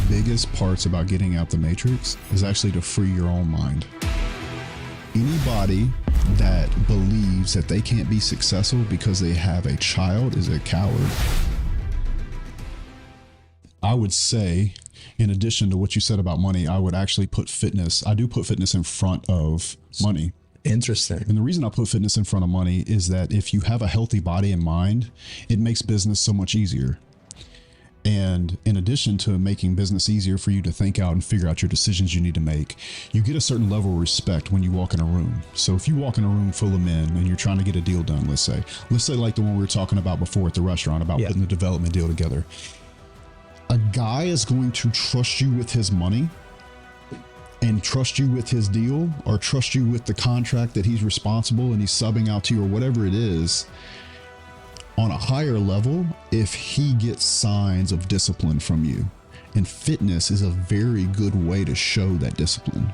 biggest parts about getting out the matrix is actually to free your own mind. Anybody that believes that they can't be successful because they have a child is a coward. I would say, in addition to what you said about money, I would actually put fitness. I do put fitness in front of money. Interesting. And the reason I put fitness in front of money is that if you have a healthy body and mind, it makes business so much easier. And in addition to making business easier for you to think out and figure out your decisions you need to make, you get a certain level of respect when you walk in a room. So if you walk in a room full of men and you're trying to get a deal done, let's say like the one we were talking about before at the restaurant about putting the development deal together. A guy is going to trust you with his money and trust you with his deal, or trust you with the contract that he's responsible and he's subbing out to you, or whatever it is, on a higher level if he gets signs of discipline from you. And fitness is a very good way to show that discipline.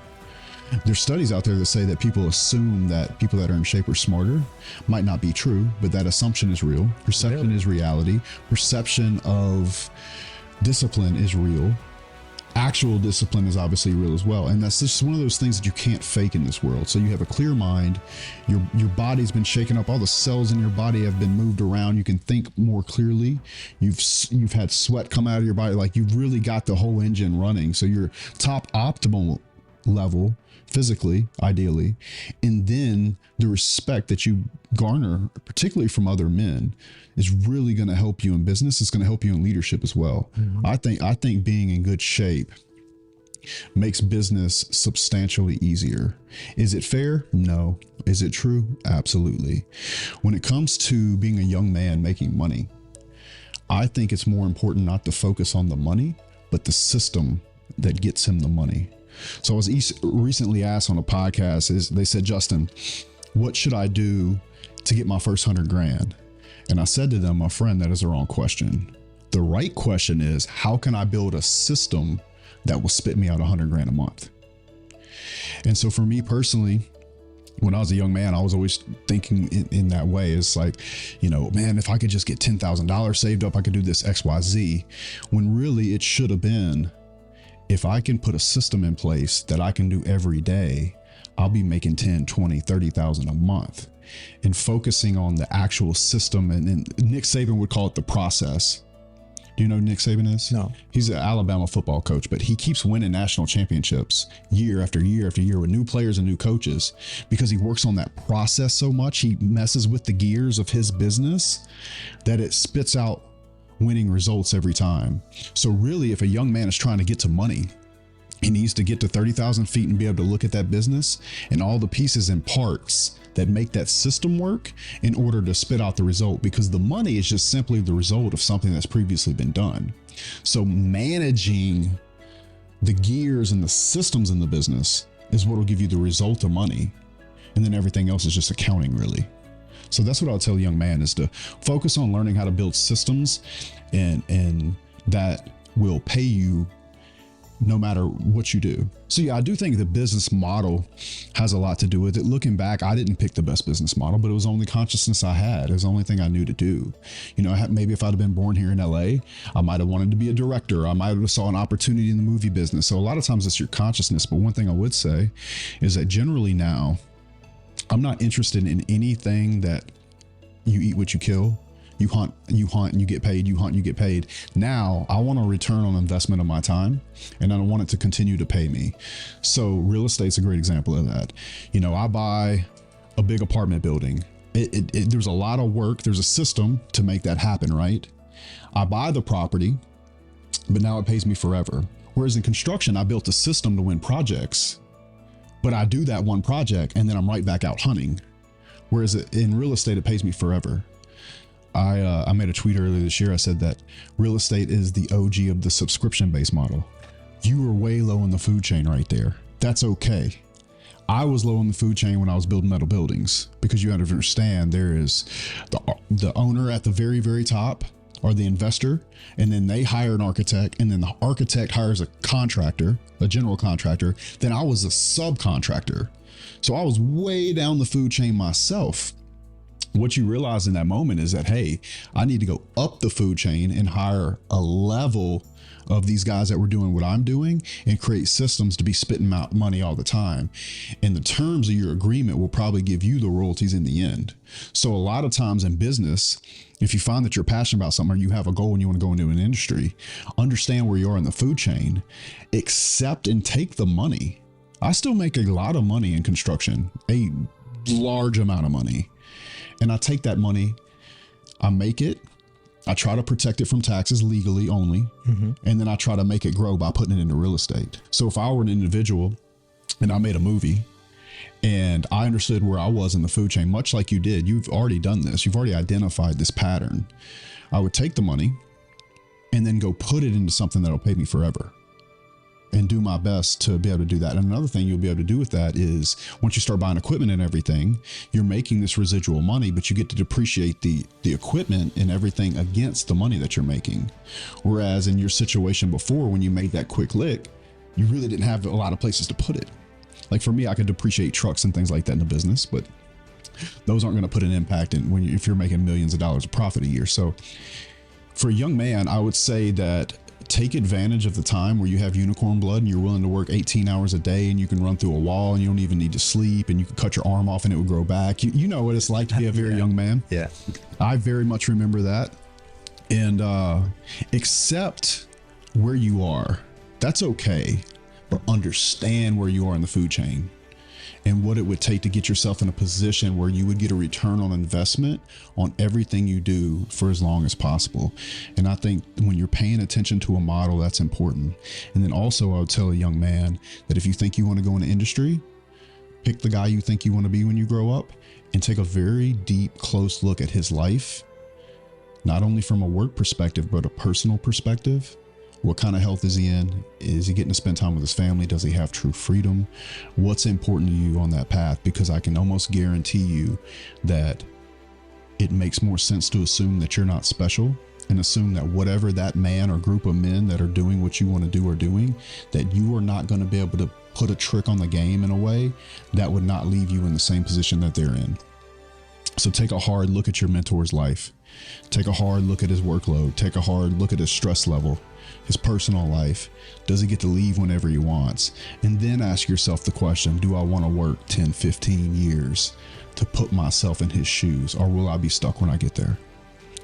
There's studies out there that say that people assume that people that are in shape are smarter. Might not be true, but that assumption is real. Perception is reality. Perception of discipline is real. Actual discipline is obviously real as well. And that's just one of those things that you can't fake in this world. So you have a clear mind, your body's been shaken up, all the cells in your body have been moved around, you can think more clearly, you've had sweat come out of your body, like you've really got the whole engine running. So you're top optimal level physically, ideally, and then the respect that you garner, particularly from other men, is really going to help you in business. It's going to help you in leadership as well. Mm-hmm. I think being in good shape makes business substantially easier. Is it fair? No. Is it true? Absolutely. When it comes to being a young man making money, I think it's more important not to focus on the money, but the system that gets him the money. So I was recently asked on a podcast, they said, Justin, what should I do to get my first $100,000? And I said to them, my friend, that is the wrong question. The right question is, how can I build a system that will spit me out $100,000 a month? And so for me personally, when I was a young man, I was always thinking in that way. It's like, man, if I could just get $10,000 saved up, I could do this X, Y, Z. When really it should have been, if I can put a system in place that I can do every day, I'll be making 10, 20, 30,000 a month. And focusing on the actual system, and Nick Saban would call it the process. Do you know who Nick Saban is? No. He's an Alabama football coach, but he keeps winning national championships year after year after year with new players and new coaches because he works on that process so much. He messes with the gears of his business that it spits out winning results every time. So really, if a young man is trying to get to money, he needs to get to 30,000 feet and be able to look at that business and all the pieces and parts that make that system work in order to spit out the result, because the money is just simply the result of something that's previously been done. So managing the gears and the systems in the business is what will give you the result of money. And then everything else is just accounting, really. So that's what I'll tell a young man, is to focus on learning how to build systems and that will pay you no matter what you do. So yeah, I do think the business model has a lot to do with it. Looking back, I didn't pick the best business model, but it was the only consciousness I had. It was the only thing I knew to do. Maybe if I'd have been born here in LA, I might have wanted to be a director. I might have saw an opportunity in the movie business. So a lot of times it's your consciousness. But one thing I would say is that generally now, I'm not interested in anything that you eat what you kill. You hunt and you get paid, you hunt and you get paid. Now I want a return on investment of my time, and I don't want it to continue to pay me. So real estate's a great example of that. I buy a big apartment building. There's a lot of work. There's a system to make that happen, right? I buy the property, but now it pays me forever. Whereas in construction, I built a system to win projects, but I do that one project and then I'm right back out hunting. Whereas in real estate, it pays me forever. I made a tweet earlier this year. I said that real estate is the OG of the subscription-based model. You were way low in the food chain right there. That's okay. I was low in the food chain when I was building metal buildings, because you have to understand there is the owner at the very, very top, or the investor, and then they hire an architect, and then the architect hires a contractor, a general contractor. Then I was a subcontractor. So I was way down the food chain myself. what you realize in that moment is that, hey, I need to go up the food chain and hire a level of these guys that were doing what I'm doing and create systems to be spitting out money all the time. And the terms of your agreement will probably give you the royalties in the end. So a lot of times in business, if you find that you're passionate about something or you have a goal and you want to go into an industry, understand where you are in the food chain, accept and take the money. I still make a lot of money in construction, a large amount of money. And I take that money, I make it, I try to protect it from taxes legally only, and then I try to make it grow by putting it into real estate. So if I were an individual and I made a movie and I understood where I was in the food chain, much like you did, you've already done this, you've already identified this pattern, I would take the money and then go put it into something that'll pay me forever and do my best to be able to do that. And another thing you'll be able to do with that is once you start buying equipment and everything, you're making this residual money, but you get to depreciate the equipment and everything against the money that you're making. Whereas in your situation before, when you made that quick lick, you really didn't have a lot of places to put it. Like for me, I could depreciate trucks and things like that in the business, but those aren't going to put an impact in if you're making millions of dollars of profit a year. So for a young man, I would say that take advantage of the time where you have unicorn blood and you're willing to work 18 hours a day and you can run through a wall and you don't even need to sleep and you can cut your arm off and it would grow back. You know what it's like to be a very young man. Yeah. I very much remember that. And accept where you are. That's okay. But understand where you are in the food chain and what it would take to get yourself in a position where you would get a return on investment on everything you do for as long as possible. And I think when you're paying attention to a model, that's important. And then also I would tell a young man that if you think you want to go into industry, pick the guy you think you want to be when you grow up and take a very deep, close look at his life, not only from a work perspective, but a personal perspective. What kind of health is he in? Is he getting to spend time with his family? Does he have true freedom? What's important to you on that path? Because I can almost guarantee you that it makes more sense to assume that you're not special and assume that whatever that man or group of men that are doing what you want to do are doing, that you are not going to be able to put a trick on the game in a way that would not leave you in the same position that they're in. So take a hard look at your mentor's life. Take a hard look at his workload. Take a hard look at his stress level, his personal life. Does he get to leave whenever he wants? And then ask yourself the question, do I want to work 10, 15 years to put myself in his shoes, or will I be stuck when I get there?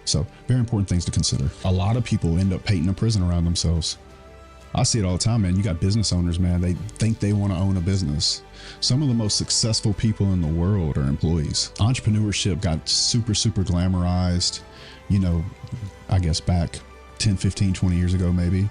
So very important things to consider. A lot of people end up painting a prison around themselves. I see it all the time, man. You got business owners, man. They think they want to own a business. Some of the most successful people in the world are employees. Entrepreneurship got super, super glamorized, I guess back 10, 15, 20 years ago, maybe.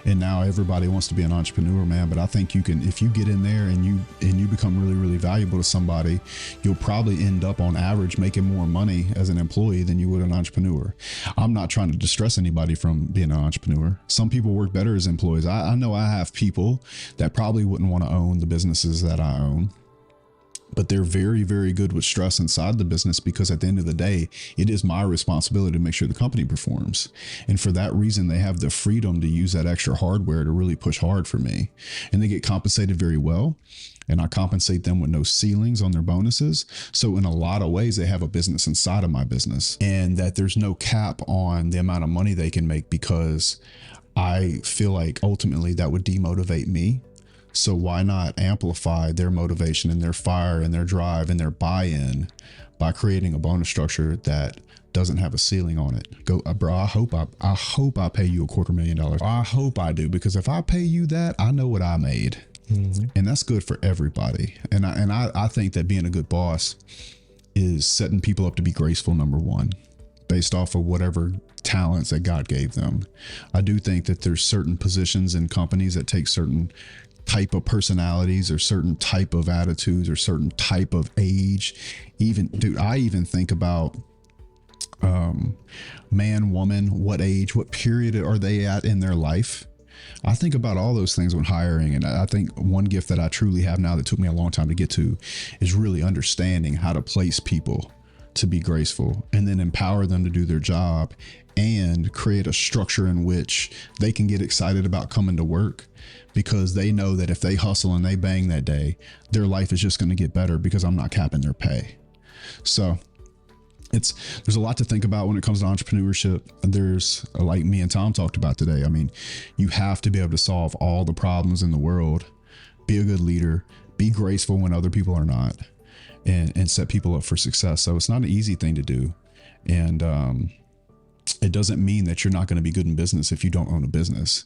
And now everybody wants to be an entrepreneur, man. But I think you can, if you get in there and you become really, really valuable to somebody, you'll probably end up on average making more money as an employee than you would an entrepreneur. I'm not trying to distress anybody from being an entrepreneur. Some people work better as employees. I know I have people that probably wouldn't want to own the businesses that I own, but they're very, very good with stress inside the business, because at the end of the day, it is my responsibility to make sure the company performs. And for that reason, they have the freedom to use that extra hardware to really push hard for me. And they get compensated very well. And I compensate them with no ceilings on their bonuses. So in a lot of ways, they have a business inside of my business, and that there's no cap on the amount of money they can make, because I feel like ultimately that would demotivate me. So why not amplify their motivation and their fire and their drive and their buy-in by creating a bonus structure that doesn't have a ceiling on it? Go, bro, I hope I pay you $250,000. I hope I do, because if I pay you that, I know what I made. Mm-hmm. And that's good for everybody. And I think that being a good boss is setting people up to be graceful, number one, based off of whatever talents that God gave them. I do think that there's certain positions in companies that take certain type of personalities or certain type of attitudes or certain type of age. I even think about man, woman, what age, what period are they at in their life? I think about all those things when hiring. And I think one gift that I truly have now that took me a long time to get to is really understanding how to place people to be graceful and then empower them to do their job and create a structure in which they can get excited about coming to work, because they know that if they hustle and they bang that day, their life is just going to get better because I'm not capping their pay. So There's a lot to think about when it comes to entrepreneurship. There's, like me and Tom talked about today, I mean, you have to be able to solve all the problems in the world, be a good leader, be graceful when other people are not, and set people up for success. So it's not an easy thing to do. And it doesn't mean that you're not going to be good in business if you don't own a business.